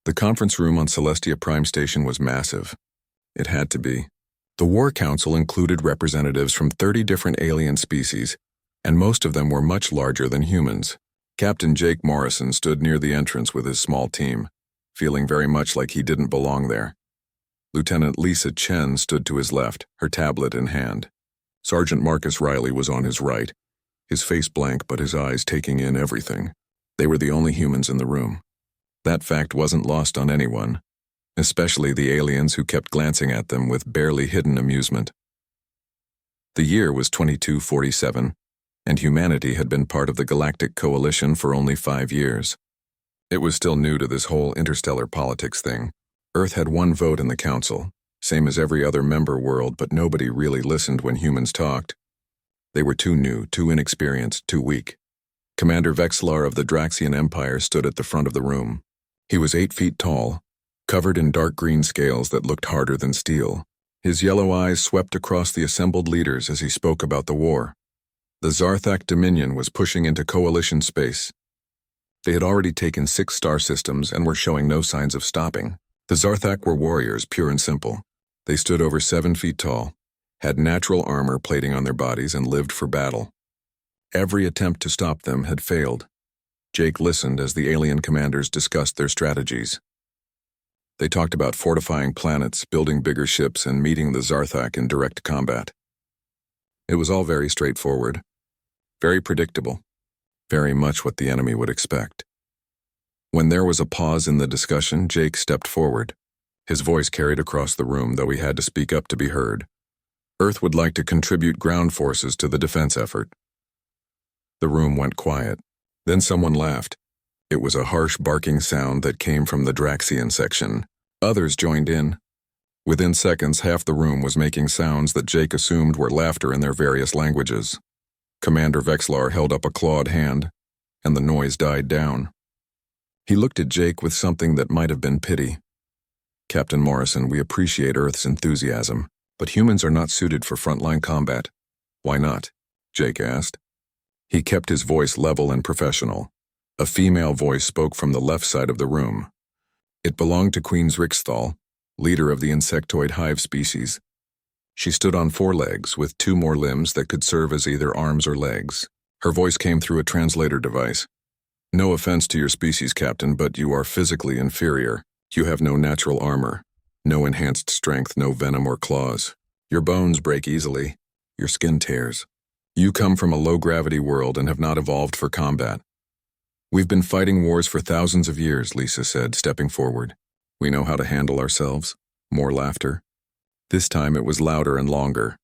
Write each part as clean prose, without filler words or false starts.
The conference room on Celestia Prime Station was massive. It had to be. The War Council included representatives from 30 different alien species, and most of them were much larger than humans. Captain Jake Morrison stood near the entrance with his small team, feeling very much like he didn't belong there. Lieutenant Lisa Chen stood to his left, her tablet in hand. Sergeant Marcus Riley was on his right, his face blank but his eyes taking in everything. They were the only humans in the room. That fact wasn't lost on anyone, especially the aliens who kept glancing at them with barely hidden amusement. The year was 2247, and humanity had been part of the Galactic Coalition for only 5 years. It was still new to this whole interstellar politics thing. Earth had one vote in the council, same as every other member world, but nobody really listened when humans talked. They were too new, too inexperienced, too weak. Commander Vexlar of the Draxian Empire stood at the front of the room. He was 8 feet tall, covered in dark green scales that looked harder than steel. His yellow eyes swept across the assembled leaders as he spoke about the war. The Zarthak Dominion was pushing into coalition space. They had already taken 6 star systems and were showing no signs of stopping. The Zarthak were warriors, pure and simple. They stood over 7 feet tall, had natural armor plating on their bodies, and lived for battle. Every attempt to stop them had failed. Jake listened as the alien commanders discussed their strategies. They talked about fortifying planets, building bigger ships, and meeting the Zarthak in direct combat. It was all very straightforward, very predictable, very much what the enemy would expect. When there was a pause in the discussion, Jake stepped forward. His voice carried across the room, though he had to speak up to be heard. Earth would like to contribute ground forces to the defense effort. The room went quiet. Then someone laughed. It was a harsh barking sound that came from the Draxian section. Others joined in. Within seconds, half the room was making sounds that Jake assumed were laughter in their various languages. Commander Vexlar held up a clawed hand, and the noise died down. He looked at Jake with something that might have been pity. Captain Morrison, we appreciate Earth's enthusiasm, but humans are not suited for frontline combat. Why not? Jake asked. He kept his voice level and professional. A female voice spoke from the left side of the room. It belonged to Queen Zrixthal, leader of the insectoid hive species. She stood on 4 legs, with 2 more limbs that could serve as either arms or legs. Her voice came through a translator device. No offense to your species, Captain, but you are physically inferior. You have no natural armor, no enhanced strength, no venom or claws. Your bones break easily. Your skin tears. You come from a low-gravity world and have not evolved for combat. We've been fighting wars for thousands of years, Lisa said, stepping forward. We know how to handle ourselves. More laughter. This time it was louder and longer.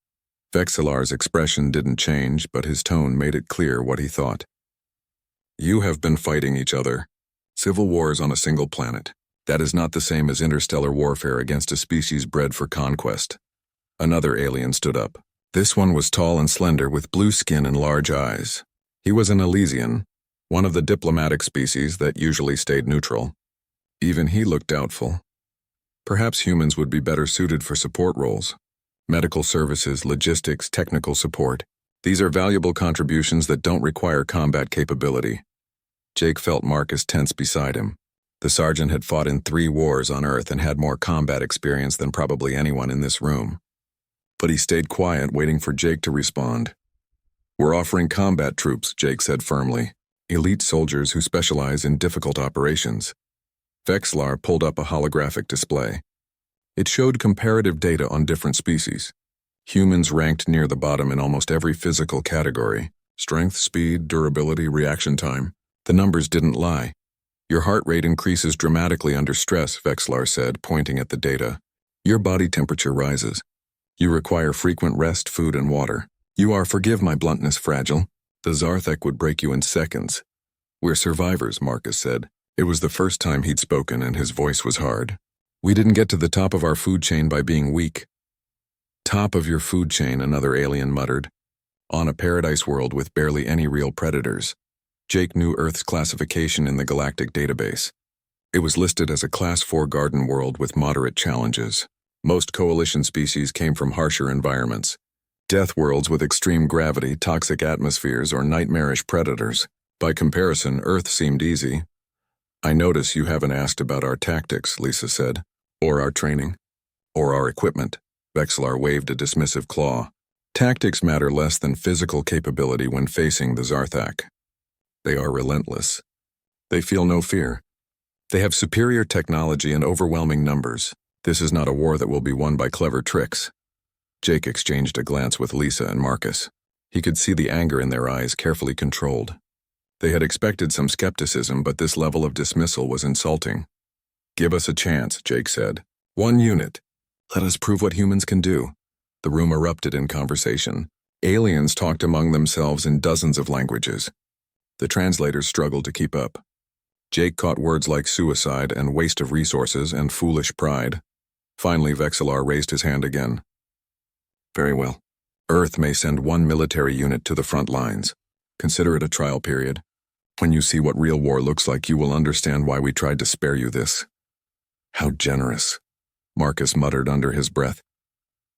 Vexalar's expression didn't change, but his tone made it clear what he thought. You have been fighting each other. Civil wars on a single planet. That is not the same as interstellar warfare against a species bred for conquest. Another alien stood up. This one was tall and slender with blue skin and large eyes. He was an Elysian, one of the diplomatic species that usually stayed neutral. Even he looked doubtful. Perhaps humans would be better suited for support roles. Medical services, logistics, technical support. These are valuable contributions that don't require combat capability. Jake felt Marcus tense beside him. The sergeant had fought in 3 wars on Earth and had more combat experience than probably anyone in this room. But he stayed quiet, waiting for Jake to respond. We're offering combat troops, Jake said firmly. Elite soldiers who specialize in difficult operations. Vexlar pulled up a holographic display. It showed comparative data on different species. Humans ranked near the bottom in almost every physical category. Strength, speed, durability, reaction time. The numbers didn't lie. Your heart rate increases dramatically under stress, Vexlar said, pointing at the data. Your body temperature rises. You require frequent rest, food, and water. You are, forgive my bluntness, fragile. The Zarthak would break you in seconds. We're survivors, Marcus said. It was the first time he'd spoken, and his voice was hard. We didn't get to the top of our food chain by being weak. Top of your food chain, another alien muttered. On a paradise world with barely any real predators. Jake knew Earth's classification in the galactic database. It was listed as a Class 4 garden world with moderate challenges. Most coalition species came from harsher environments. Death worlds with extreme gravity, toxic atmospheres, or nightmarish predators. By comparison, Earth seemed easy. I notice you haven't asked about our tactics, Lisa said. Or our training. Or our equipment. Vexlar waved a dismissive claw. Tactics matter less than physical capability when facing the Zarthak. They are relentless. They feel no fear. They have superior technology and overwhelming numbers. This is not a war that will be won by clever tricks. Jake exchanged a glance with Lisa and Marcus. He could see the anger in their eyes, carefully controlled. They had expected some skepticism, but this level of dismissal was insulting. Give us a chance, Jake said. 1 unit. Let us prove what humans can do. The room erupted in conversation. Aliens talked among themselves in dozens of languages. The translators struggled to keep up. Jake caught words like suicide and waste of resources and foolish pride. Finally, Vexlar raised his hand again. Very well. Earth may send 1 military unit to the front lines. Consider it a trial period. When you see what real war looks like, you will understand why we tried to spare you this. How generous, Marcus muttered under his breath.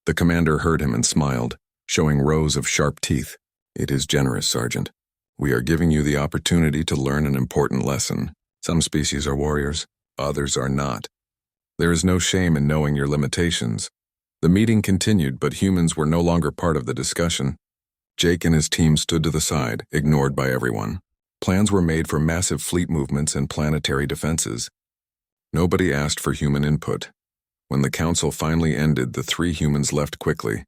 The commander heard him and smiled, showing rows of sharp teeth. It is generous, Sergeant. We are giving you the opportunity to learn an important lesson. Some species are warriors, others are not. There is no shame in knowing your limitations. The meeting continued, but humans were no longer part of the discussion. Jake and his team stood to the side, ignored by everyone. Plans were made for massive fleet movements and planetary defenses. Nobody asked for human input. When the council finally ended, the 3 humans left quickly.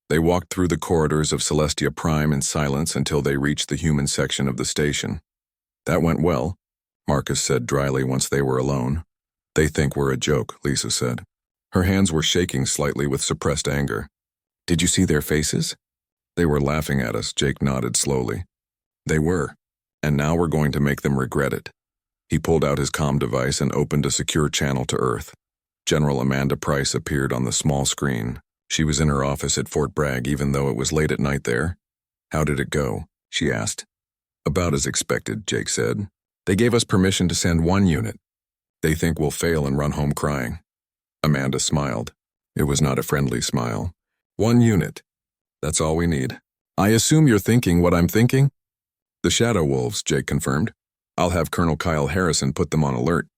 They walked through the corridors of Celestia Prime in silence until they reached the human section of the station. That went well, Marcus said dryly once they were alone. They think we're a joke, Lisa said. Her hands were shaking slightly with suppressed anger. Did you see their faces? They were laughing at us, Jake nodded slowly. They were, and now we're going to make them regret it. He pulled out his comm device and opened a secure channel to Earth. General Amanda Price appeared on the small screen. She was in her office at Fort Bragg even though it was late at night there. How did it go? She asked. About as expected, Jake said. They gave us permission to send 1 unit. They think we'll fail and run home crying. Amanda smiled. It was not a friendly smile. 1 unit. That's all we need. I assume you're thinking what I'm thinking? The Shadow Wolves, Jake confirmed. I'll have Colonel Kyle Harrison put them on alert.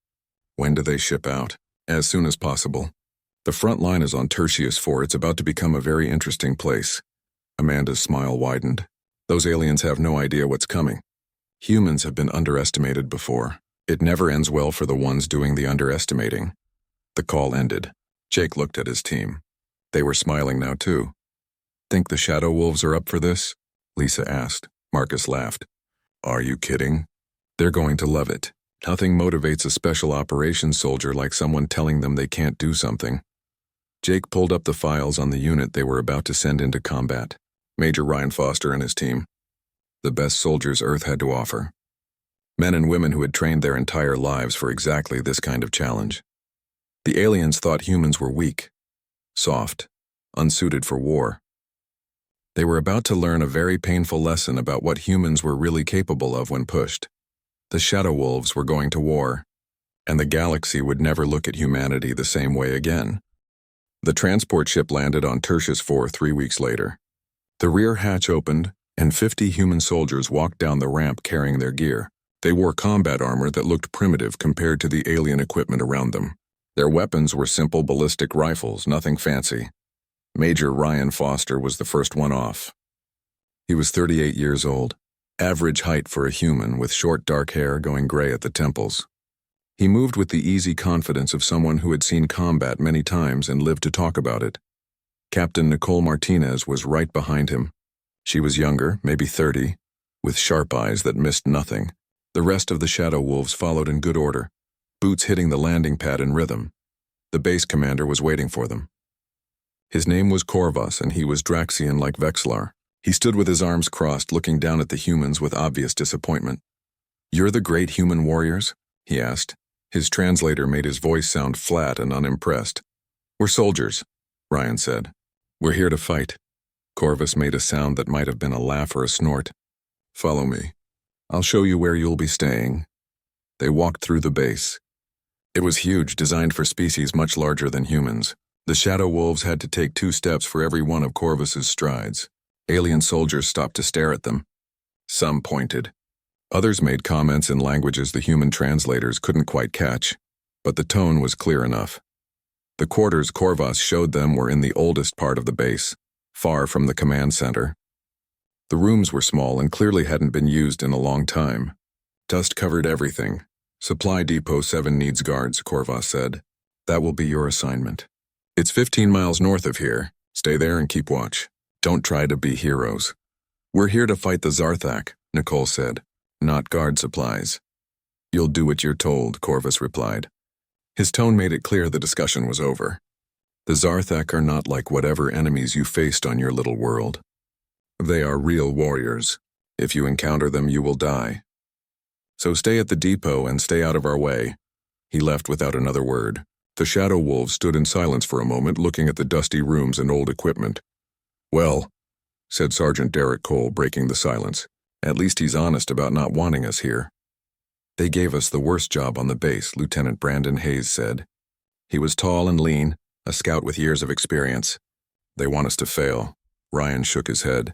When do they ship out? As soon as possible. The front line is on Tertius 4. It's about to become a very interesting place. Amanda's smile widened. Those aliens have no idea what's coming. Humans have been underestimated before. It never ends well for the ones doing the underestimating. The call ended. Jake looked at his team. They were smiling now too. Think the Shadow Wolves are up for this? Lisa asked. Marcus laughed. Are you kidding? They're going to love it. Nothing motivates a special operations soldier like someone telling them they can't do something. Jake pulled up the files on the unit they were about to send into combat. Major Ryan Foster and his team. The best soldiers Earth had to offer. Men and women who had trained their entire lives for exactly this kind of challenge. The aliens thought humans were weak, soft, unsuited for war. They were about to learn a very painful lesson about what humans were really capable of when pushed. The Shadow Wolves were going to war, and the galaxy would never look at humanity the same way again. The transport ship landed on Tertius 4 3 weeks later. The rear hatch opened, and 50 human soldiers walked down the ramp carrying their gear. They wore combat armor that looked primitive compared to the alien equipment around them. Their weapons were simple ballistic rifles, nothing fancy. Major Ryan Foster was the first one off. He was 38 years old, average height for a human with short dark hair going gray at the temples. He moved with the easy confidence of someone who had seen combat many times and lived to talk about it. Captain Nicole Martinez was right behind him. She was younger, maybe 30, with sharp eyes that missed nothing. The rest of the Shadow Wolves followed in good order, boots hitting the landing pad in rhythm. The base commander was waiting for them. His name was Corvus, and he was Draxian like Vexlar. He stood with his arms crossed, looking down at the humans with obvious disappointment. "You're the great human warriors?" he asked. His translator made his voice sound flat and unimpressed. "We're soldiers," Ryan said. "We're here to fight." Corvus made a sound that might have been a laugh or a snort. "Follow me. I'll show you where you'll be staying." They walked through the base. It was huge, designed for species much larger than humans. The Shadow Wolves had to take 2 steps for every one of Corvus's strides. Alien soldiers stopped to stare at them. Some pointed. Others made comments in languages the human translators couldn't quite catch, but the tone was clear enough. The quarters Corvus showed them were in the oldest part of the base, far from the command center. The rooms were small and clearly hadn't been used in a long time. Dust covered everything. Supply Depot 7 needs guards, Corvus said. That will be your assignment. It's 15 miles north of here. Stay there and keep watch. Don't try to be heroes. We're here to fight the Zarthak, Nicole said, not guard supplies. You'll do what you're told, Corvus replied. His tone made it clear the discussion was over. The Zarthak are not like whatever enemies you faced on your little world. They are real warriors. If you encounter them, you will die. So stay at the depot and stay out of our way. He left without another word. The Shadow Wolves stood in silence for a moment, looking at the dusty rooms and old equipment. Well, said Sergeant Derek Cole, breaking the silence. At least he's honest about not wanting us here. They gave us the worst job on the base, Lieutenant Brandon Hayes said. He was tall and lean, a scout with years of experience. They want us to fail. Ryan shook his head.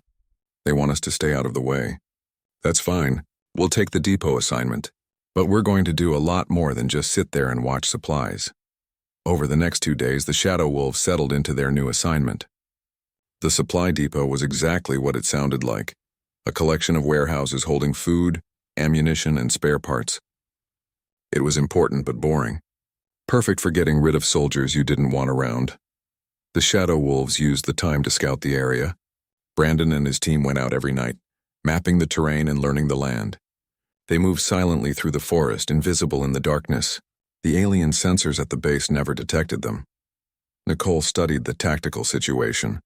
They want us to stay out of the way. That's fine. We'll take the depot assignment. But we're going to do a lot more than just sit there and watch supplies. Over the next 2 days, the Shadow Wolves settled into their new assignment. The supply depot was exactly what it sounded like. A collection of warehouses holding food, ammunition, and spare parts. It was important but boring. Perfect for getting rid of soldiers you didn't want around. The Shadow Wolves used the time to scout the area. Brandon and his team went out every night, mapping the terrain and learning the land. They moved silently through the forest, invisible in the darkness. The alien sensors at the base never detected them. Nicole studied the tactical situation.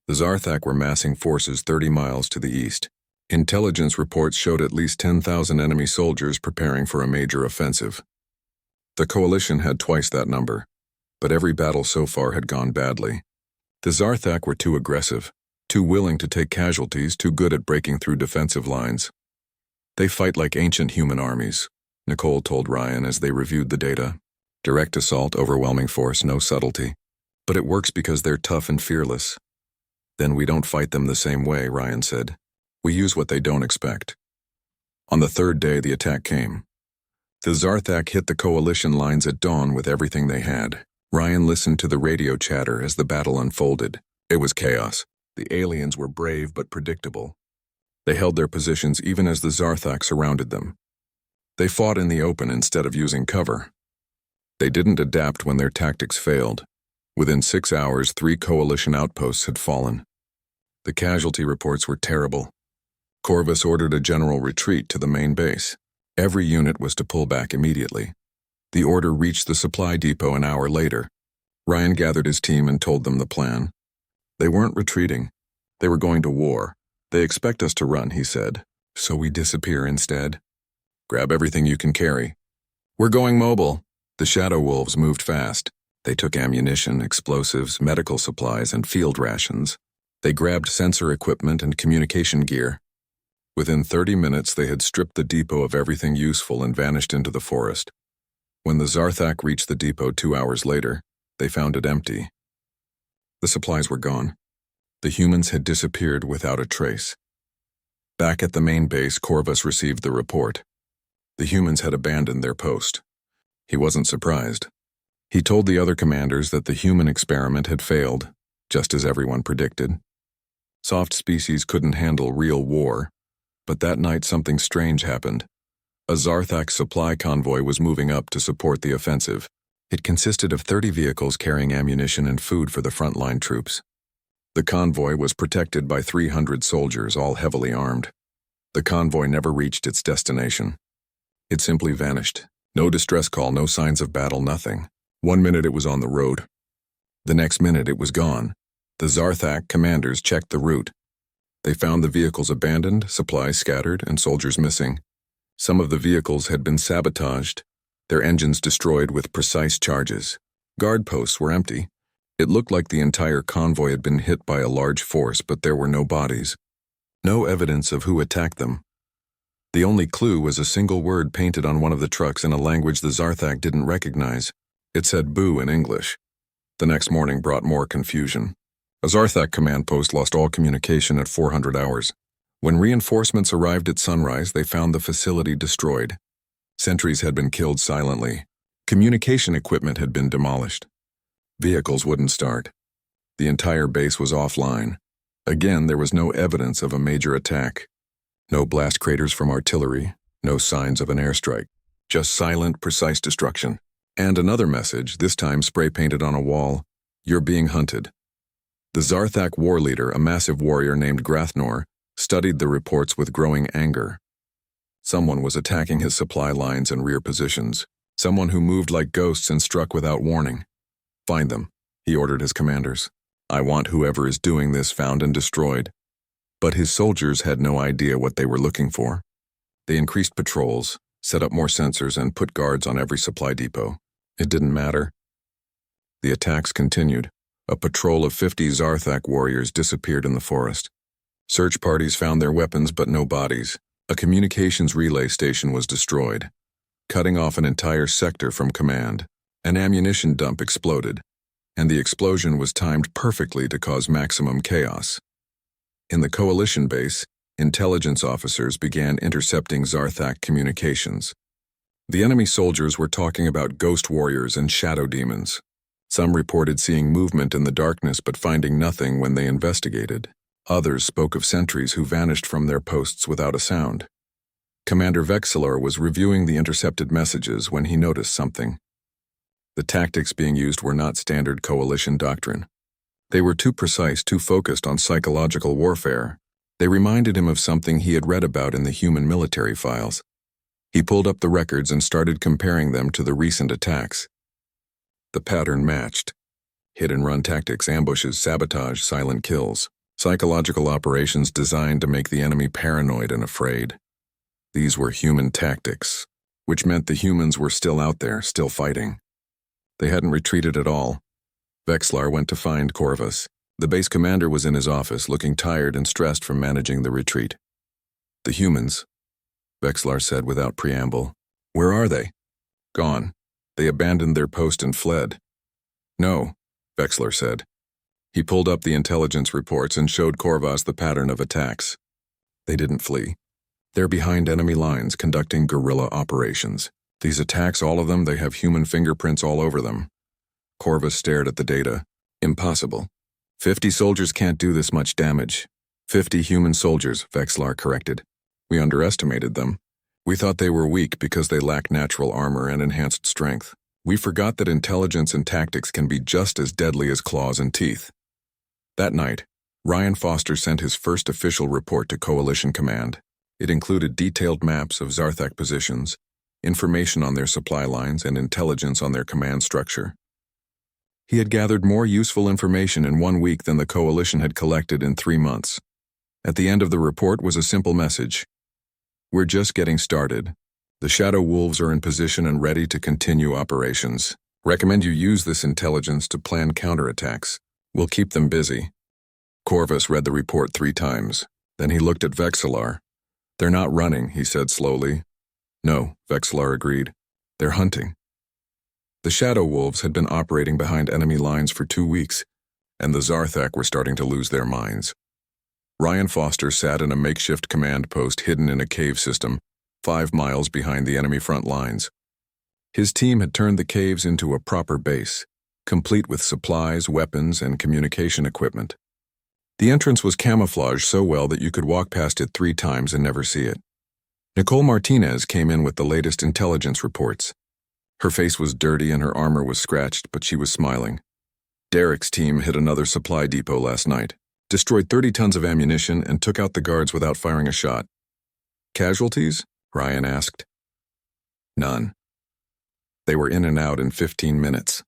The Zarthak were massing forces 30 miles to the east. Intelligence reports showed at least 10,000 enemy soldiers preparing for a major offensive. The coalition had twice that number, but every battle so far had gone badly. The Zarthak were too aggressive, too willing to take casualties, too good at breaking through defensive lines. They fight like ancient human armies, Nicole told Ryan as they reviewed the data. Direct assault, overwhelming force, no subtlety. But it works because they're tough and fearless. Then we don't fight them the same way, Ryan said. We use what they don't expect. On the third day, the attack came. The Zarthak hit the coalition lines at dawn with everything they had. Ryan listened to the radio chatter as the battle unfolded. It was chaos. The aliens were brave but predictable. They held their positions even as the Zarthak surrounded them. They fought in the open instead of using cover. They didn't adapt when their tactics failed. Within 6 hours, 3 coalition outposts had fallen. The casualty reports were terrible. Corvus ordered a general retreat to the main base. Every unit was to pull back immediately. The order reached the supply depot an hour later. Ryan gathered his team and told them the plan. They weren't retreating. They were going to war. They expect us to run, he said. So we disappear instead. Grab everything you can carry. We're going mobile. The Shadow Wolves moved fast. They took ammunition, explosives, medical supplies, and field rations. They grabbed sensor equipment and communication gear. Within 30 minutes, they had stripped the depot of everything useful and vanished into the forest. When the Zarthak reached the depot 2 hours later, they found it empty. The supplies were gone. The humans had disappeared without a trace. Back at the main base, Corvus received the report. The humans had abandoned their post. He wasn't surprised. He told the other commanders that the human experiment had failed, just as everyone predicted. Soft species couldn't handle real war, but that night something strange happened. A Zarthak supply convoy was moving up to support the offensive. It consisted of 30 vehicles carrying ammunition and food for the frontline troops. The convoy was protected by 300 soldiers, all heavily armed. The convoy never reached its destination. It simply vanished. No distress call, no signs of battle, nothing. 1 minute it was on the road. The next minute it was gone. The Zarthak commanders checked the route. They found the vehicles abandoned, supplies scattered, and soldiers missing. Some of the vehicles had been sabotaged, their engines destroyed with precise charges. Guard posts were empty. It looked like the entire convoy had been hit by a large force, but there were no bodies. No evidence of who attacked them. The only clue was a single word painted on one of the trucks in a language the Zarthak didn't recognize. It said "boo" in English. The next morning brought more confusion. A Zarthak command post lost all communication at 400 hours. When reinforcements arrived at sunrise, they found the facility destroyed. Sentries had been killed silently. Communication equipment had been demolished. Vehicles wouldn't start. The entire base was offline. Again, there was no evidence of a major attack. No blast craters from artillery, no signs of an airstrike. Just silent, precise destruction. And another message, this time spray-painted on a wall: "You're being hunted." The Zarthak war leader, a massive warrior named Grathnor, studied the reports with growing anger. Someone was attacking his supply lines and rear positions. Someone who moved like ghosts and struck without warning. "Find them," he ordered his commanders. "I want whoever is doing this found and destroyed." But his soldiers had no idea what they were looking for. They increased patrols, set up more sensors, and put guards on every supply depot. It didn't matter. The attacks continued. A patrol of 50 Zarthak warriors disappeared in the forest. Search parties found their weapons but no bodies. A communications relay station was destroyed, cutting off an entire sector from command. An ammunition dump exploded, and the explosion was timed perfectly to cause maximum chaos. In the coalition base, intelligence officers began intercepting Zarthak communications. The enemy soldiers were talking about ghost warriors and shadow demons. Some reported seeing movement in the darkness but finding nothing when they investigated. Others spoke of sentries who vanished from their posts without a sound. Commander Vexilor was reviewing the intercepted messages when he noticed something. The tactics being used were not standard coalition doctrine. They were too precise, too focused on psychological warfare. They reminded him of something he had read about in the human military files. He pulled up the records and started comparing them to the recent attacks. The pattern matched. Hit-and-run tactics, ambushes, sabotage, silent kills. Psychological operations designed to make the enemy paranoid and afraid. These were human tactics, which meant the humans were still out there, still fighting. They hadn't retreated at all. Vexlar went to find Corvus. The base commander was in his office, looking tired and stressed from managing the retreat. "The humans," Vexlar said without preamble. "Where are they?" "Gone. They abandoned their post and fled." "No," Vexlar said. He pulled up the intelligence reports and showed Corvus the pattern of attacks. "They didn't flee. They're behind enemy lines conducting guerrilla operations. These attacks, all of them, they have human fingerprints all over them." Corvus stared at the data. "Impossible. 50 soldiers can't do this much damage." 50 human soldiers, Vexlar corrected. "We underestimated them. We thought they were weak because they lack natural armor and enhanced strength. We forgot that intelligence and tactics can be just as deadly as claws and teeth." That night, Ryan Foster sent his first official report to Coalition Command. It included detailed maps of Zarthak positions, information on their supply lines, and intelligence on their command structure. He had gathered more useful information in 1 week than the Coalition had collected in 3 months. At the end of the report was a simple message: "We're just getting started. The Shadow Wolves are in position and ready to continue operations. Recommend you use this intelligence to plan counterattacks. We'll keep them busy." Corvus read the report 3 times. Then he looked at Vexillar. "They're not running," he said slowly. "No," Vexillar agreed. "They're hunting." The Shadow Wolves had been operating behind enemy lines for 2 weeks, and the Zarthak were starting to lose their minds. Ryan Foster sat in a makeshift command post hidden in a cave system, 5 miles behind the enemy front lines. His team had turned the caves into a proper base, complete with supplies, weapons, and communication equipment. The entrance was camouflaged so well that you could walk past it 3 times and never see it. Nicole Martinez came in with the latest intelligence reports. Her face was dirty and her armor was scratched, but she was smiling. Derek's team hit another supply depot last night, destroyed 30 tons of ammunition, and took out the guards without firing a shot. "Casualties?" Ryan asked. "None. They were in and out in 15 minutes.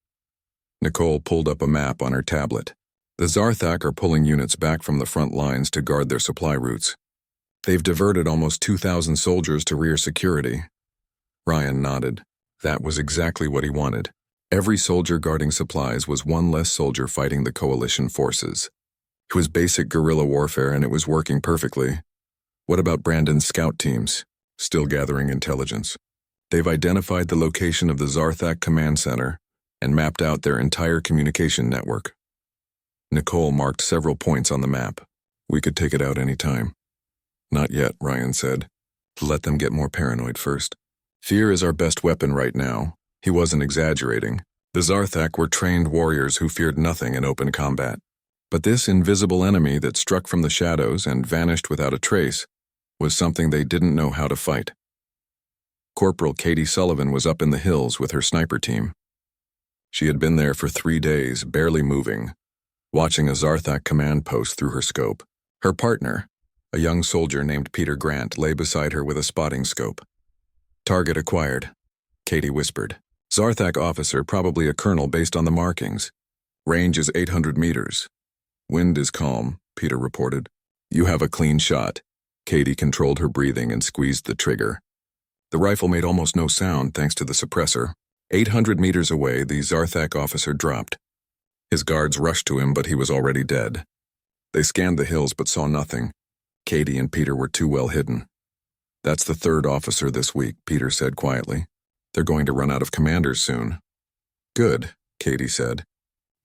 Nicole pulled up a map on her tablet. "The Zarthak are pulling units back from the front lines to guard their supply routes. They've diverted almost 2,000 soldiers to rear security." Ryan nodded. That was exactly what he wanted. Every soldier guarding supplies was 1 less soldier fighting the coalition forces. It was basic guerrilla warfare, and it was working perfectly. What about Brandon's scout teams? Still gathering intelligence. They've identified the location of the Zarthak command center and mapped out their entire communication network. Nicole marked several points on the map. "We could take it out any time." Not yet, Ryan said. Let them get more paranoid first. Fear is our best weapon right now. He wasn't exaggerating. The Zarthak were trained warriors who feared nothing in open combat. But this invisible enemy that struck from the shadows and vanished without a trace was something they didn't know how to fight. Corporal Katie Sullivan was up in the hills with her sniper team. She had been there for 3 days, barely moving, watching a Zarthak command post through her scope. Her partner, a young soldier named Peter Grant, lay beside her with a spotting scope. Target acquired, Katie whispered. Zarthak officer, probably a colonel based on the markings. Range is 800 meters. Wind is calm, Peter reported. You have a clean shot. Katie controlled her breathing and squeezed the trigger. The rifle made almost no sound thanks to the suppressor. 800 meters away, the Zarthak officer dropped. His guards rushed to him, but he was already dead. They scanned the hills but saw nothing. Katie and Peter were too well hidden. That's the 3rd officer this week, Peter said quietly. They're going to run out of commanders soon. Good, Katie said.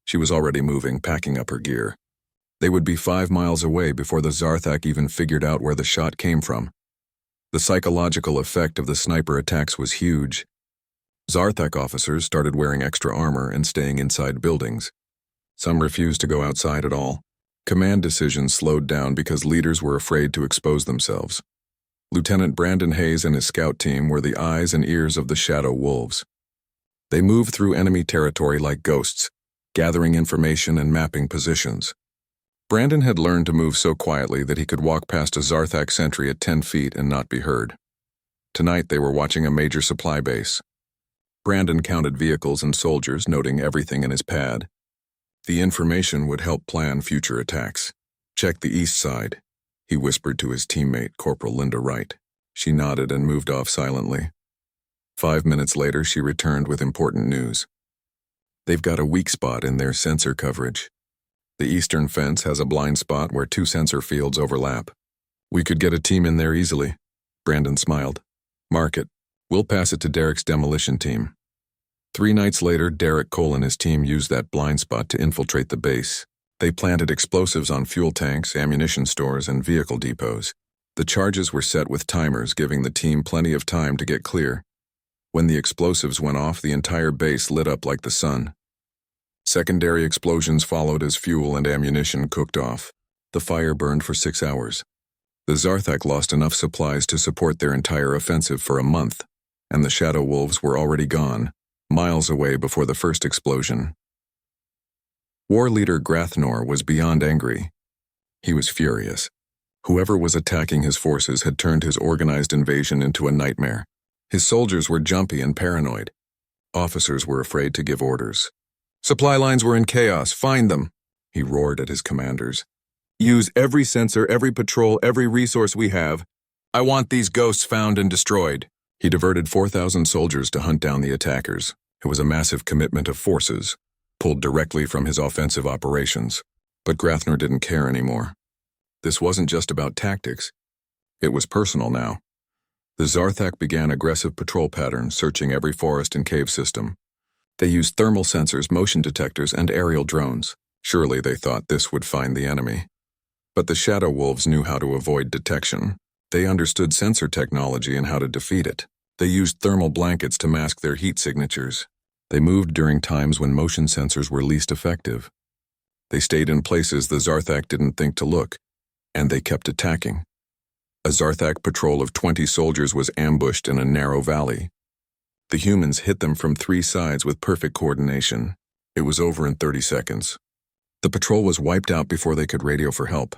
She was already moving, packing up her gear. They would be 5 miles away before the Zarthak even figured out where the shot came from. The psychological effect of the sniper attacks was huge. Zarthak officers started wearing extra armor and staying inside buildings. Some refused to go outside at all. Command decisions slowed down because leaders were afraid to expose themselves. Lieutenant Brandon Hayes and his scout team were the eyes and ears of the Shadow Wolves. They moved through enemy territory like ghosts, gathering information and mapping positions. Brandon had learned to move so quietly that he could walk past a Zarthak sentry at 10 feet and not be heard. Tonight they were watching a major supply base. Brandon counted vehicles and soldiers, noting everything in his pad. The information would help plan future attacks. Check the east side, he whispered to his teammate, Corporal Linda Wright. She nodded and moved off silently. 5 minutes later, she returned with important news. They've got a weak spot in their sensor coverage. The eastern fence has a blind spot where 2 sensor fields overlap. We could get a team in there easily. Brandon smiled. Mark it. We'll pass it to Derek's demolition team. 3 nights later, Derek Cole and his team used that blind spot to infiltrate the base. They planted explosives on fuel tanks, ammunition stores, and vehicle depots. The charges were set with timers, giving the team plenty of time to get clear. When the explosives went off, the entire base lit up like the sun. Secondary explosions followed as fuel and ammunition cooked off. The fire burned for 6 hours. The Zarthak lost enough supplies to support their entire offensive for a month, and the Shadow Wolves were already gone, miles away before the first explosion. War leader Grathnor was beyond angry. He was furious. Whoever was attacking his forces had turned his organized invasion into a nightmare. His soldiers were jumpy and paranoid. Officers were afraid to give orders. Supply lines were in chaos. Find them, he roared at his commanders. Use every sensor, every patrol, every resource we have. I want these ghosts found and destroyed. He diverted 4,000 soldiers to hunt down the attackers. It was a massive commitment of forces, pulled directly from his offensive operations. But Grathnor didn't care anymore. This wasn't just about tactics. It was personal now. The Zarthak began aggressive patrol patterns, searching every forest and cave system. They used thermal sensors, motion detectors, and aerial drones. Surely they thought this would find the enemy. But the Shadow Wolves knew how to avoid detection. They understood sensor technology and how to defeat it. They used thermal blankets to mask their heat signatures. They moved during times when motion sensors were least effective. They stayed in places the Zarthak didn't think to look, and they kept attacking. A Zarthak patrol of 20 soldiers was ambushed in a narrow valley. The humans hit them from 3 sides with perfect coordination. It was over in 30 seconds. The patrol was wiped out before they could radio for help.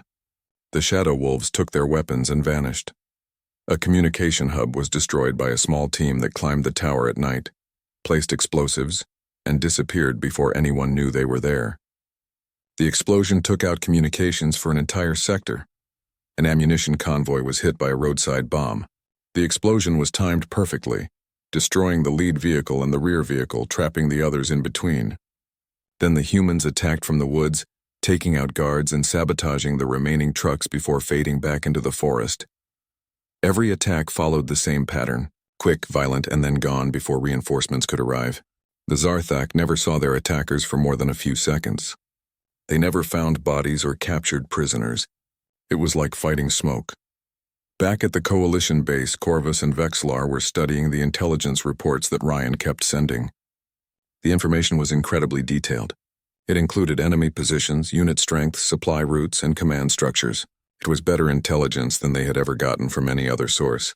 The Shadow Wolves took their weapons and vanished. A communication hub was destroyed by a small team that climbed the tower at night, placed explosives, and disappeared before anyone knew they were there. The explosion took out communications for an entire sector. An ammunition convoy was hit by a roadside bomb. The explosion was timed perfectly, destroying the lead vehicle and the rear vehicle, trapping the others in between. Then the humans attacked from the woods, taking out guards and sabotaging the remaining trucks before fading back into the forest. Every attack followed the same pattern, quick, violent, and then gone before reinforcements could arrive. The Zarthak never saw their attackers for more than a few seconds. They never found bodies or captured prisoners. It was like fighting smoke. Back at the Coalition base, Corvus and Vexlar were studying the intelligence reports that Ryan kept sending. The information was incredibly detailed. It included enemy positions, unit strength, supply routes, and command structures. It was better intelligence than they had ever gotten from any other source.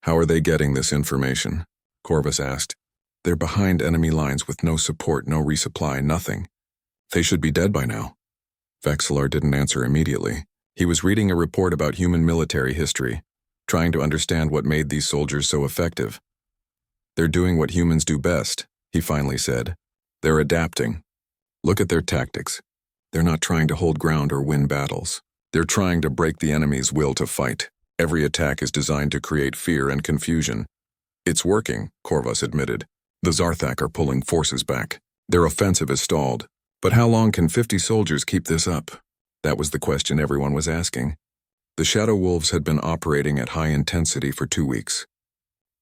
"How are they getting this information?" Corvus asked. "They're behind enemy lines with no support, no resupply, nothing. They should be dead by now." Vexlar didn't answer immediately. He was reading a report about human military history, trying to understand what made these soldiers so effective. "They're doing what humans do best," he finally said. "They're adapting. Look at their tactics. They're not trying to hold ground or win battles. They're trying to break the enemy's will to fight. Every attack is designed to create fear and confusion." "It's working," Corvus admitted. "The Zarthak are pulling forces back. Their offensive is stalled. But how long can 50 soldiers keep this up?" That was the question everyone was asking. The Shadow Wolves had been operating at high intensity for 2 weeks.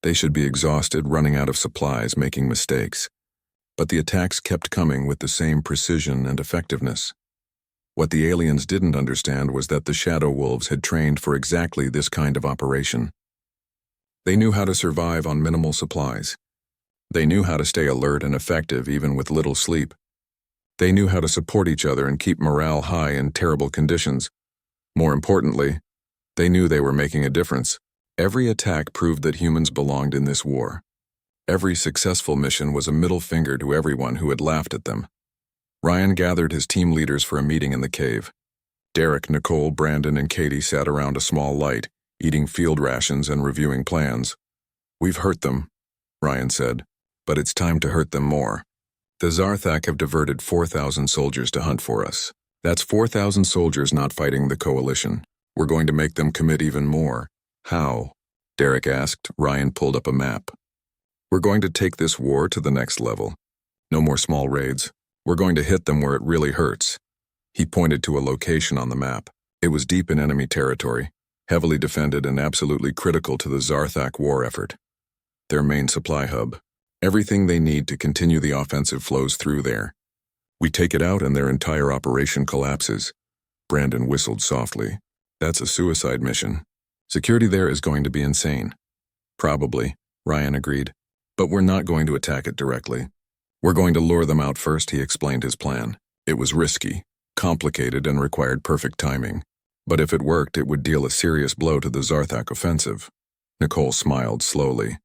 They should be exhausted, running out of supplies, making mistakes. But the attacks kept coming with the same precision and effectiveness. What the aliens didn't understand was that the Shadow Wolves had trained for exactly this kind of operation. They knew how to survive on minimal supplies. They knew how to stay alert and effective even with little sleep. They knew how to support each other and keep morale high in terrible conditions. More importantly, they knew they were making a difference. Every attack proved that humans belonged in this war. Every successful mission was a middle finger to everyone who had laughed at them. Ryan gathered his team leaders for a meeting in the cave. Derek, Nicole, Brandon, and Katie sat around a small light, eating field rations and reviewing plans. "We've hurt them," Ryan said, "but it's time to hurt them more. The Zarthak have diverted 4,000 soldiers to hunt for us. That's 4,000 soldiers not fighting the Coalition. We're going to make them commit even more." "How?" Derek asked. Ryan pulled up a map. "We're going to take this war to the next level. No more small raids. We're going to hit them where it really hurts." He pointed to a location on the map. It was deep in enemy territory, heavily defended and absolutely critical to the Zarthak war effort. Their main supply hub. Everything they need to continue the offensive flows through there. "We take it out and their entire operation collapses." Brandon whistled softly. "That's a suicide mission. Security there is going to be insane." "Probably," Ryan agreed. "But we're not going to attack it directly. We're going to lure them out first," he explained his plan. It was risky, complicated, and required perfect timing. But if it worked, it would deal a serious blow to the Zarthak offensive. Nicole smiled slowly.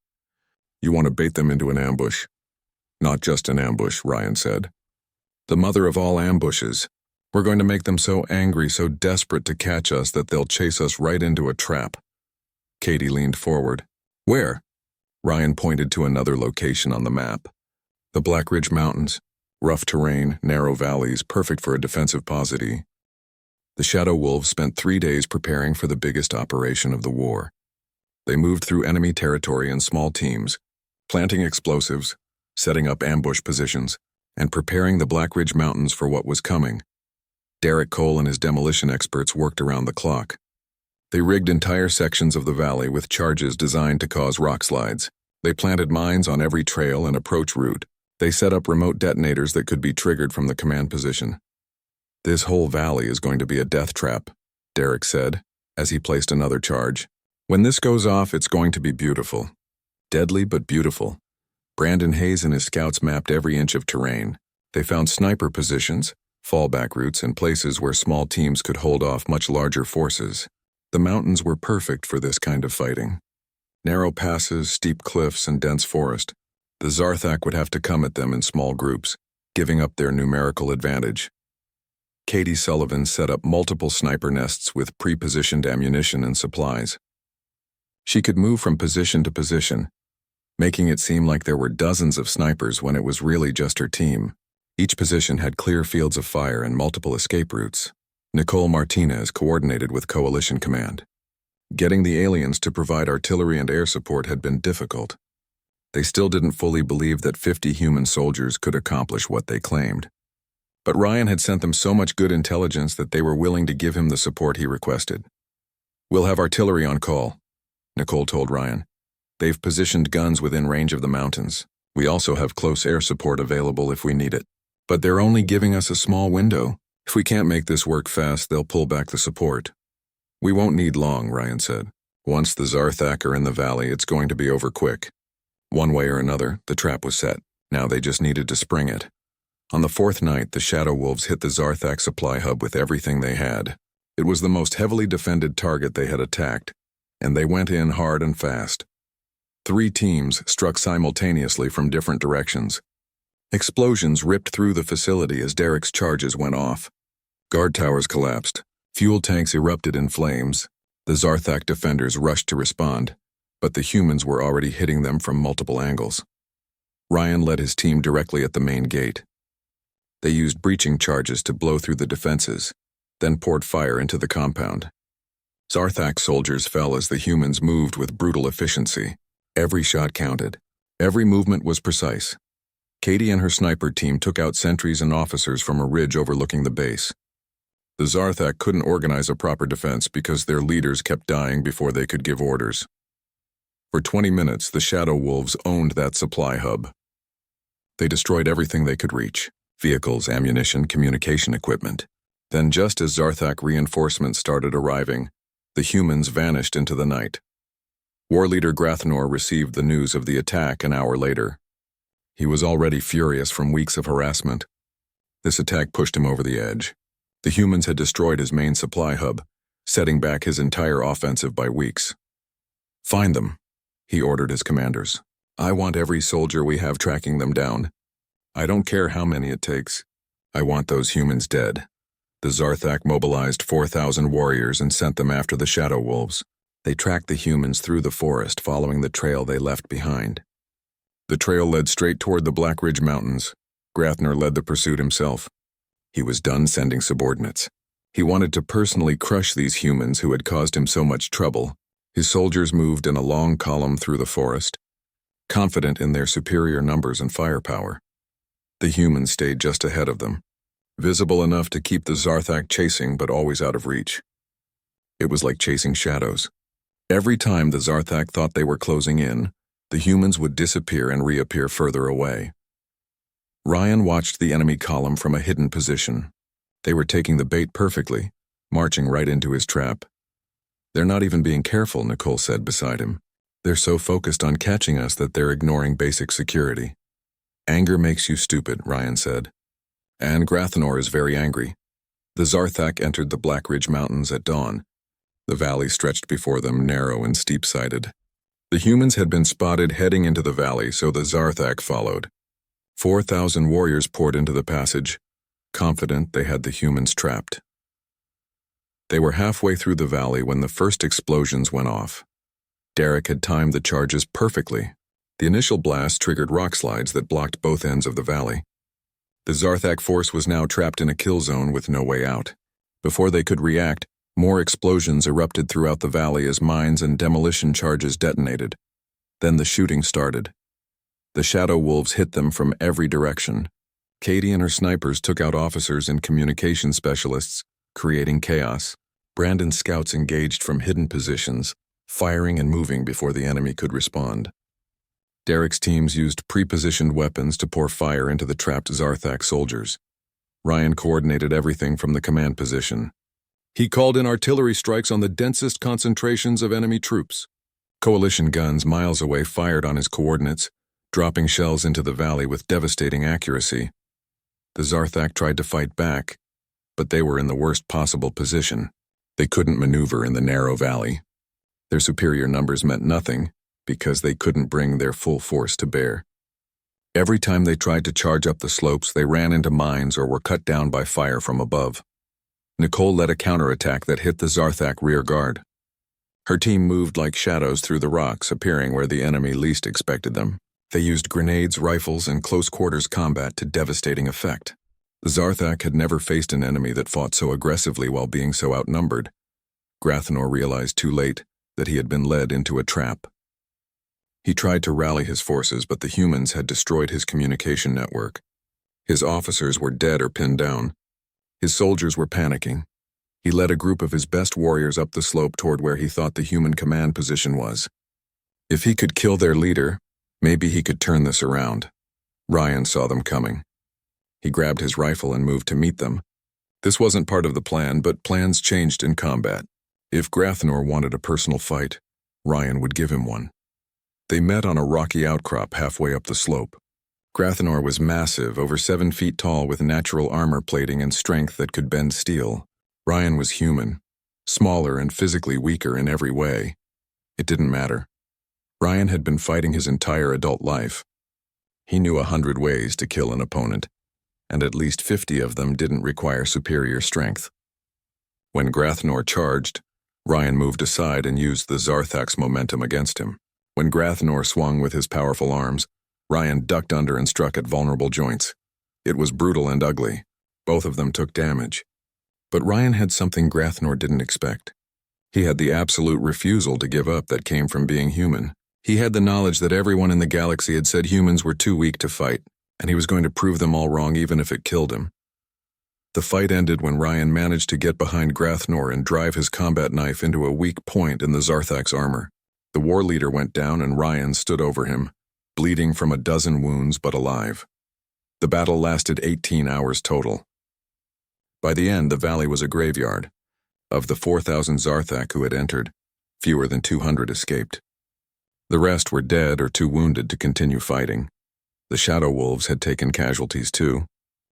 "You want to bait them into an ambush?" "Not just an ambush," Ryan said. "The mother of all ambushes. We're going to make them so angry, so desperate to catch us that they'll chase us right into a trap." Katie leaned forward. "Where?" Ryan pointed to another location on the map. "The Black Ridge Mountains. Rough terrain, narrow valleys, perfect for a defensive posse." The Shadow Wolves spent 3 days preparing for the biggest operation of the war. They moved through enemy territory in small teams, planting explosives, setting up ambush positions, and preparing the Black Ridge Mountains for what was coming. Derek Cole and his demolition experts worked around the clock. They rigged entire sections of the valley with charges designed to cause rock slides. They planted mines on every trail and approach route. They set up remote detonators that could be triggered from the command position. "This whole valley is going to be a death trap," Derek said, as he placed another charge. "When this goes off, it's going to be beautiful. Deadly but beautiful." Brandon Hayes and his scouts mapped every inch of terrain. They found sniper positions, fallback routes, and places where small teams could hold off much larger forces. The mountains were perfect for this kind of fighting. Narrow passes, steep cliffs, and dense forest. The Zarthak would have to come at them in small groups, giving up their numerical advantage. Katie Sullivan set up multiple sniper nests with pre-positioned ammunition and supplies. She could move from position to position, making it seem like there were dozens of snipers when it was really just her team. Each position had clear fields of fire and multiple escape routes. Nicole Martinez coordinated with Coalition Command. Getting the aliens to provide artillery and air support had been difficult. They still didn't fully believe that 50 human soldiers could accomplish what they claimed. But Ryan had sent them so much good intelligence that they were willing to give him the support he requested. "We'll have artillery on call," Nicole told Ryan. "They've positioned guns within range of the mountains. We also have close air support available if we need it. But they're only giving us a small window. If we can't make this work fast, they'll pull back the support." "We won't need long," Ryan said. Once the Zarthak are in the valley, it's going to be over quick. One way or another, the trap was set. Now they just needed to spring it. On the fourth night, the Shadow Wolves hit the Zarthak supply hub with everything they had. It was the most heavily defended target they had attacked, and they went in hard and fast. 3 teams struck simultaneously from different directions. Explosions ripped through the facility as Derek's charges went off. Guard towers collapsed. Fuel tanks erupted in flames. The Zarthak defenders rushed to respond, but the humans were already hitting them from multiple angles. Ryan led his team directly at the main gate. They used breaching charges to blow through the defenses, then poured fire into the compound. Zarthak soldiers fell as the humans moved with brutal efficiency. Every shot counted. Every movement was precise. Katie and her sniper team took out sentries and officers from a ridge overlooking the base. The Zarthak couldn't organize a proper defense because their leaders kept dying before they could give orders. For 20 minutes, the Shadow Wolves owned that supply hub. They destroyed everything they could reach: vehicles, ammunition, communication equipment. Then, just as Zarthak reinforcements started arriving, the humans vanished into the night. War leader Grathnor received the news of the attack an hour later. He was already furious from weeks of harassment. This attack pushed him over the edge. The humans had destroyed his main supply hub, setting back his entire offensive by weeks. "Find them," he ordered his commanders. "I want every soldier we have tracking them down. I don't care how many it takes. I want those humans dead." The Zarthak mobilized 4,000 warriors and sent them after the Shadow Wolves. They tracked the humans through the forest, following the trail they left behind. The trail led straight toward the Black Ridge Mountains. Grathnor led the pursuit himself. He was done sending subordinates. He wanted to personally crush these humans who had caused him so much trouble. His soldiers moved in a long column through the forest, confident in their superior numbers and firepower. The humans stayed just ahead of them, visible enough to keep the Zarthak chasing but always out of reach. It was like chasing shadows. Every time the Zarthak thought they were closing in, the humans would disappear and reappear further away. Ryan watched the enemy column from a hidden position. They were taking the bait perfectly, marching right into his trap. "They're not even being careful," Nicole said beside him. "They're so focused on catching us that they're ignoring basic security." "Anger makes you stupid," Ryan said. And Grathnor is very angry. The Zarthak entered the Black Ridge Mountains at dawn. The valley stretched before them, narrow and steep-sided. The humans had been spotted heading into the valley, so the Zarthak followed. 4,000 warriors poured into the passage, confident they had the humans trapped. They were halfway through the valley when the first explosions went off. Derek had timed the charges perfectly. The initial blast triggered rock slides that blocked both ends of the valley. The Zarthak force was now trapped in a kill zone with no way out. Before they could react, more explosions erupted throughout the valley as mines and demolition charges detonated. Then the shooting started. The Shadow Wolves hit them from every direction. Katie and her snipers took out officers and communication specialists, creating chaos. Brandon's scouts engaged from hidden positions, firing and moving before the enemy could respond. Derek's teams used pre-positioned weapons to pour fire into the trapped Zarthak soldiers. Ryan coordinated everything from the command position. He called in artillery strikes on the densest concentrations of enemy troops. Coalition guns miles away fired on his coordinates, dropping shells into the valley with devastating accuracy. The Zarthak tried to fight back, but they were in the worst possible position. They couldn't maneuver in the narrow valley. Their superior numbers meant nothing because they couldn't bring their full force to bear. Every time they tried to charge up the slopes, they ran into mines or were cut down by fire from above. Nicole led a counterattack that hit the Zarthak rear guard. Her team moved like shadows through the rocks, appearing where the enemy least expected them. They used grenades, rifles, and close-quarters combat to devastating effect. The Zarthak had never faced an enemy that fought so aggressively while being so outnumbered. Grathnor realized too late that he had been led into a trap. He tried to rally his forces, but the humans had destroyed his communication network. His officers were dead or pinned down. His soldiers were panicking. He led a group of his best warriors up the slope toward where he thought the human command position was. If he could kill their leader, maybe he could turn this around. Ryan saw them coming. He grabbed his rifle and moved to meet them. This wasn't part of the plan, but plans changed in combat. If Grathnor wanted a personal fight, Ryan would give him one. They met on a rocky outcrop halfway up the slope. Grathanor was massive, over 7 feet tall, with natural armor plating and strength that could bend steel. Ryan was human, smaller and physically weaker in every way. It didn't matter. Ryan had been fighting his entire adult life. He knew 100 ways to kill an opponent, and at least 50 of them didn't require superior strength. When Grathanor charged, Ryan moved aside and used the Zarthak's momentum against him. When Grathanor swung with his powerful arms, Ryan ducked under and struck at vulnerable joints. It was brutal and ugly. Both of them took damage. But Ryan had something Grathanor didn't expect. He had the absolute refusal to give up that came from being human. He had the knowledge that everyone in the galaxy had said humans were too weak to fight, and he was going to prove them all wrong even if it killed him. The fight ended when Ryan managed to get behind Grathanor and drive his combat knife into a weak point in the Zarthak's armor. The war leader went down and Ryan stood over him, bleeding from a dozen wounds but alive. The battle lasted 18 hours total. By the end, the valley was a graveyard. Of the 4,000 Zarthak who had entered, fewer than 200 escaped. The rest were dead or too wounded to continue fighting. The Shadow Wolves had taken casualties too.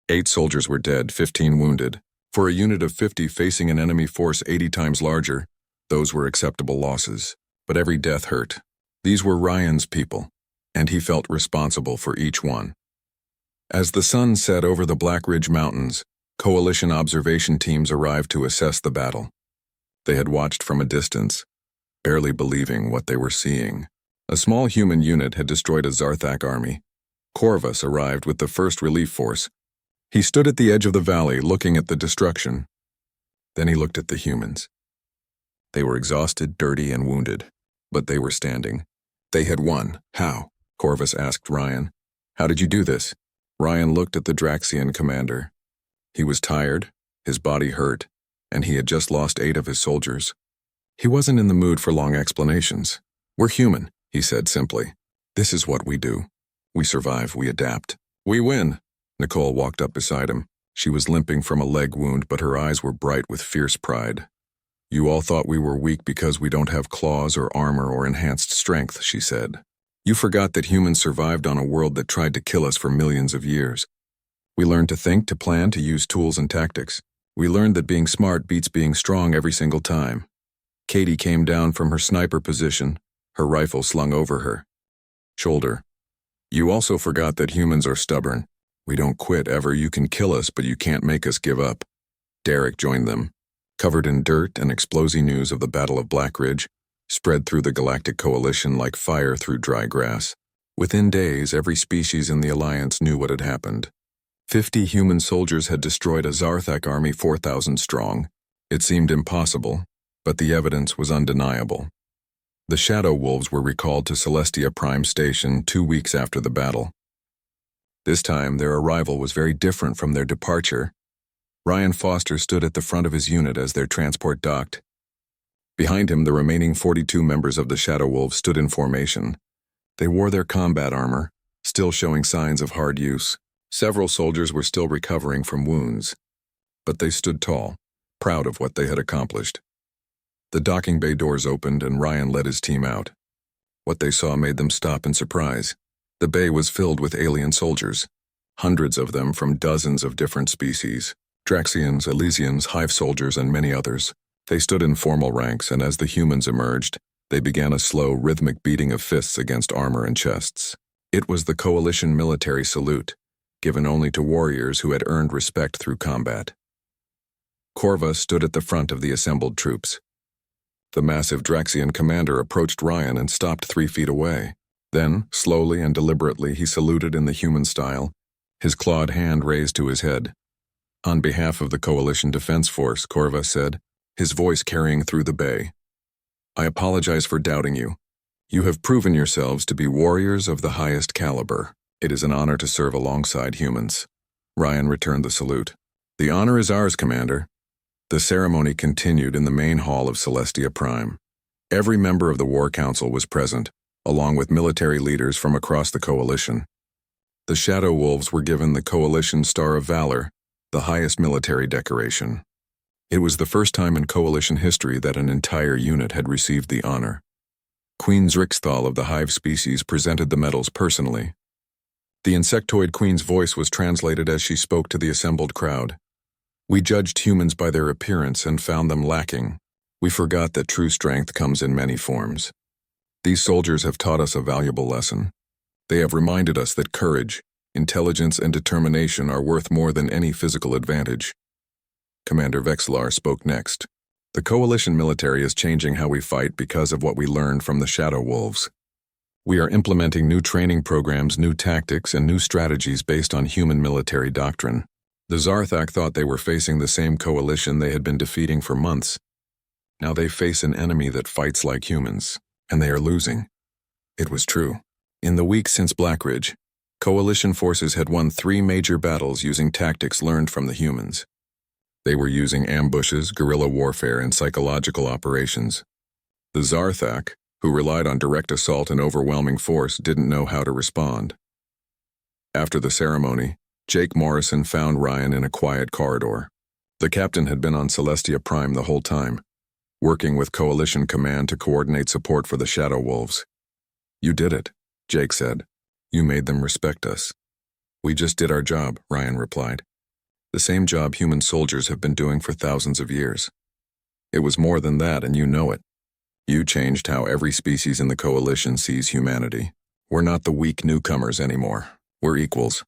8 soldiers were dead, 15 wounded. For a unit of 50 facing an enemy force 80 times larger, those were acceptable losses. But every death hurt. These were Ryan's people, and he felt responsible for each one. As the sun set over the Black Ridge Mountains, Coalition observation teams arrived to assess the battle. They had watched from a distance, barely believing what they were seeing. A small human unit had destroyed a Zarthak army. Corvus arrived with the first relief force. He stood at the edge of the valley looking at the destruction. Then he looked at the humans. They were exhausted, dirty, and wounded, but they were standing. They had won. How? Corvus asked Ryan. How did you do this? Ryan looked at the Draxian commander. He was tired, his body hurt, and he had just lost 8 of his soldiers. He wasn't in the mood for long explanations. We're human, he said simply. This is what we do. We survive, we adapt. We win. Nicole walked up beside him. She was limping from a leg wound, but her eyes were bright with fierce pride. You all thought we were weak because we don't have claws or armor or enhanced strength, she said. You forgot that humans survived on a world that tried to kill us for millions of years. We learned to think, to plan, to use tools and tactics. We learned that being smart beats being strong every single time. Katie came down from her sniper position, her rifle slung over her shoulder. You also forgot that humans are stubborn. We don't quit ever. You can kill us, but you can't make us give up. Derek joined them. Covered in dirt and explosive news of the Battle of Black Ridge, spread through the Galactic Coalition like fire through dry grass. Within days, every species in the Alliance knew what had happened. 50 human soldiers had destroyed a Zarthak army 4,000 strong. It seemed impossible, but the evidence was undeniable. The Shadow Wolves were recalled to Celestia Prime Station 2 weeks after the battle. This time, their arrival was very different from their departure. Ryan Foster stood at the front of his unit as their transport docked. Behind him, the remaining 42 members of the Shadow Wolves stood in formation. They wore their combat armor, still showing signs of hard use. Several soldiers were still recovering from wounds, but they stood tall, proud of what they had accomplished. The docking bay doors opened and Ryan led his team out. What they saw made them stop in surprise. The bay was filled with alien soldiers, hundreds of them from dozens of different species. Draxians, Elysians, Hive soldiers, and many others. They stood in formal ranks, and as the humans emerged, they began a slow, rhythmic beating of fists against armor and chests. It was the Coalition military salute, given only to warriors who had earned respect through combat. Corva stood at the front of the assembled troops. The massive Draxian commander approached Ryan and stopped 3 feet away. Then, slowly and deliberately, he saluted in the human style, his clawed hand raised to his head. On behalf of the Coalition Defense Force, Corva said, his voice carrying through the bay. I apologize for doubting you. You have proven yourselves to be warriors of the highest caliber. It is an honor to serve alongside humans. Ryan returned the salute. The honor is ours, Commander. The ceremony continued in the main hall of Celestia Prime. Every member of the War Council was present, along with military leaders from across the Coalition. The Shadow Wolves were given the Coalition Star of Valor, the highest military decoration. It was the first time in Coalition history that an entire unit had received the honor. Queen Zrixthal of the hive species presented the medals personally. The insectoid queen's voice was translated as she spoke to the assembled crowd. We judged humans by their appearance and found them lacking. We forgot that true strength comes in many forms. These soldiers have taught us a valuable lesson. They have reminded us that courage, intelligence, and determination are worth more than any physical advantage. Commander Vexlar spoke next. The coalition military is changing how we fight because of what we learned from the Shadow Wolves. We are implementing new training programs, new tactics, and new strategies based on human military doctrine. The Zarthak thought they were facing the same coalition they had been defeating for months. Now they face an enemy that fights like humans, and they are losing. It was true. In the weeks since Blackridge, coalition forces had won 3 major battles using tactics learned from the humans. They were using ambushes, guerrilla warfare, and psychological operations. The Zarthak, who relied on direct assault and overwhelming force, didn't know how to respond. After the ceremony, Jake Morrison found Ryan in a quiet corridor. The captain had been on Celestia Prime the whole time, working with Coalition Command to coordinate support for the Shadow Wolves. "You did it," Jake said. "You made them respect us." "We just did our job," Ryan replied. "The same job human soldiers have been doing for thousands of years. It was more than that, and you know it. You changed how every species in the Coalition sees humanity. We're not the weak newcomers anymore. We're equals."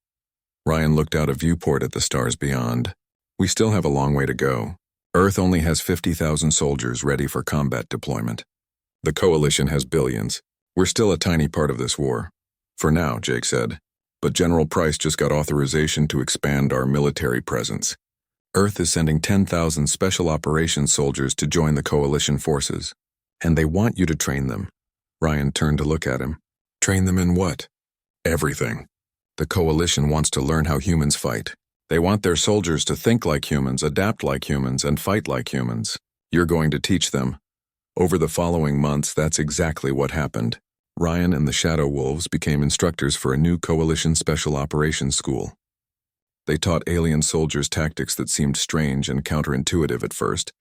Ryan looked out a viewport at the stars beyond. "We still have a long way to go. Earth only has 50,000 soldiers ready for combat deployment. The Coalition has billions. We're still a tiny part of this war. For now," Jake said. "But General Price just got authorization to expand our military presence. Earth is sending 10,000 special operations soldiers to join the Coalition forces. And they want you to train them." Ryan turned to look at him. "Train them in what?" "Everything. The Coalition wants to learn how humans fight. They want their soldiers to think like humans, adapt like humans, and fight like humans. You're going to teach them." Over the following months, that's exactly what happened. Ryan and the Shadow Wolves became instructors for a new Coalition Special Operations School. They taught alien soldiers tactics that seemed strange and counterintuitive at first,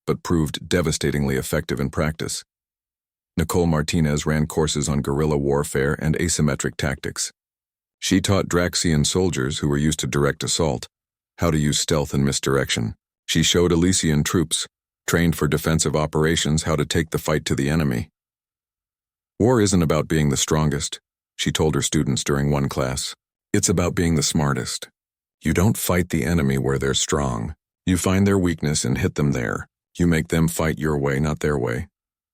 but proved devastatingly effective in practice. Nicole Martinez ran courses on guerrilla warfare and asymmetric tactics. She taught Draxian soldiers, who were used to direct assault, how to use stealth and misdirection. She showed Elysian troops, trained for defensive operations, how to take the fight to the enemy. "War isn't about being the strongest," she told her students during one class. "It's about being the smartest. You don't fight the enemy where they're strong. You find their weakness and hit them there. You make them fight your way, not their way."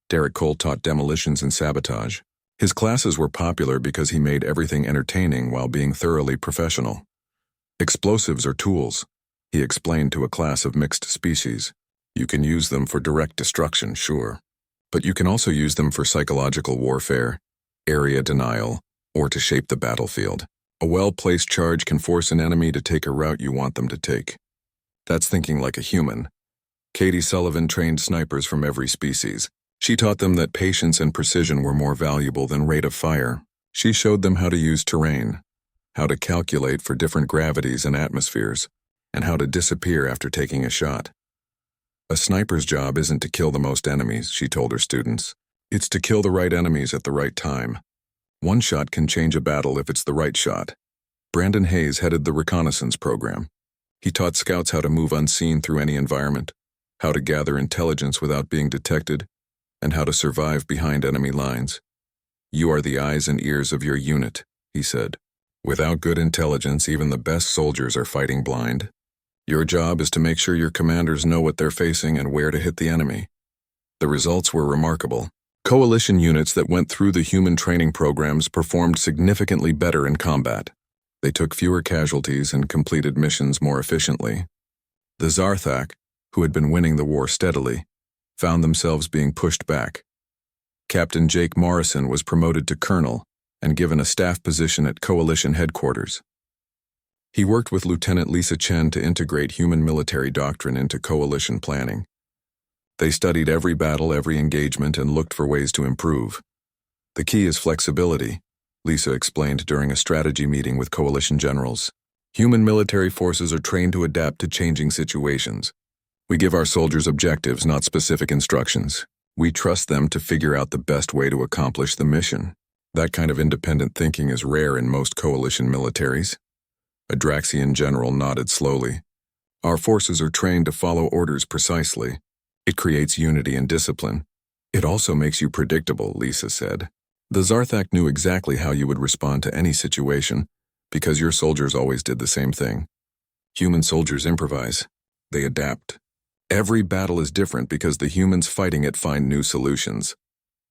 Derek Cole taught demolitions and sabotage. His classes were popular because he made everything entertaining while being thoroughly professional. "Explosives are tools," he explained to a class of mixed species. "You can use them for direct destruction, sure. But you can also use them for psychological warfare, area denial, or to shape the battlefield. A well-placed charge can force an enemy to take a route you want them to take. That's thinking like a human." Katie Sullivan trained snipers from every species. She taught them that patience and precision were more valuable than rate of fire. She showed them how to use terrain, how to calculate for different gravities and atmospheres, and how to disappear after taking a shot. "A sniper's job isn't to kill the most enemies," she told her students. "It's to kill the right enemies at the right time. One shot can change a battle if it's the right shot." Brandon Hayes headed the reconnaissance program. He taught scouts how to move unseen through any environment, how to gather intelligence without being detected, and how to survive behind enemy lines. "You are the eyes and ears of your unit," he said. "Without good intelligence, even the best soldiers are fighting blind. Your job is to make sure your commanders know what they're facing and where to hit the enemy." The results were remarkable. Coalition units that went through the human training programs performed significantly better in combat. They took fewer casualties and completed missions more efficiently. The Zarthak, who had been winning the war steadily, found themselves being pushed back. Captain Jake Morrison was promoted to colonel and given a staff position at Coalition headquarters. He worked with Lieutenant Lisa Chen to integrate human military doctrine into Coalition planning. They studied every battle, every engagement, and looked for ways to improve. "The key is flexibility," Lisa explained during a strategy meeting with Coalition generals. "Human military forces are trained to adapt to changing situations. We give our soldiers objectives, not specific instructions. We trust them to figure out the best way to accomplish the mission. That kind of independent thinking is rare in most coalition militaries. A Draxian general nodded slowly. Our forces are trained to follow orders precisely. It creates unity and discipline. It also makes you predictable, Lisa said. The Zarthak knew exactly how you would respond to any situation, because your soldiers always did the same thing. Human soldiers improvise. They adapt. Every battle is different because the humans fighting it find new solutions.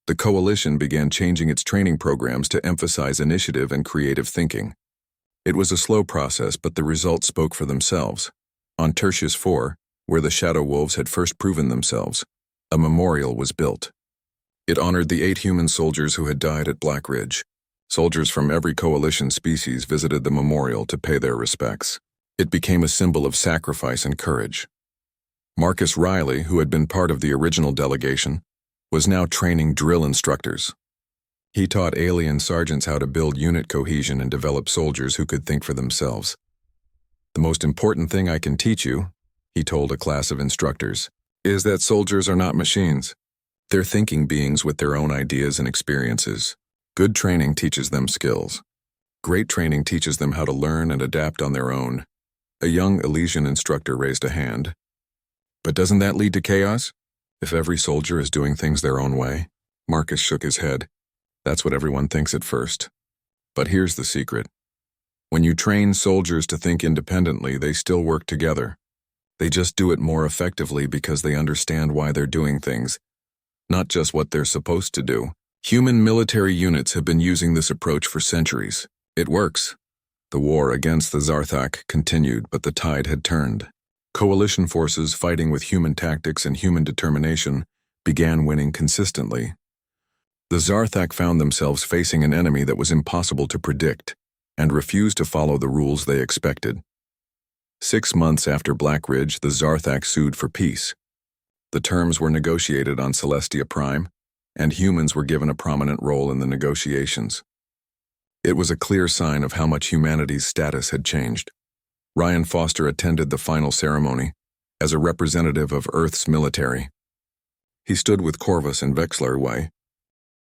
The coalition began changing its training programs to emphasize initiative and creative thinking. It was a slow process, but the results spoke for themselves. On Tertius IV, where the Shadow Wolves had first proven themselves, a memorial was built. It honored the 8 human soldiers who had died at Black Ridge. Soldiers from every coalition species visited the memorial to pay their respects. It became a symbol of sacrifice and courage. Marcus Riley, who had been part of the original delegation, was now training drill instructors. He taught alien sergeants how to build unit cohesion and develop soldiers who could think for themselves. The most important thing I can teach you, he told a class of instructors, is that soldiers are not machines. They're thinking beings with their own ideas and experiences. Good training teaches them skills. Great training teaches them how to learn and adapt on their own. A young Elysian instructor raised a hand. But doesn't that lead to chaos? If every soldier is doing things their own way? Marcus shook his head. That's what everyone thinks at first. But here's the secret. When you train soldiers to think independently, they still work together. They just do it more effectively because they understand why they're doing things, not just what they're supposed to do. Human military units have been using this approach for centuries. It works. The war against the Zarthak continued, but the tide had turned. Coalition forces fighting with human tactics and human determination began winning consistently. The Zarthak found themselves facing an enemy that was impossible to predict and refused to follow the rules they expected. 6 months after Black Ridge, the Zarthak sued for peace. The terms were negotiated on Celestia Prime, and humans were given a prominent role in the negotiations. It was a clear sign of how much humanity's status had changed. Ryan Foster attended the final ceremony as a representative of Earth's military. He stood with Corvus and Vexler Way,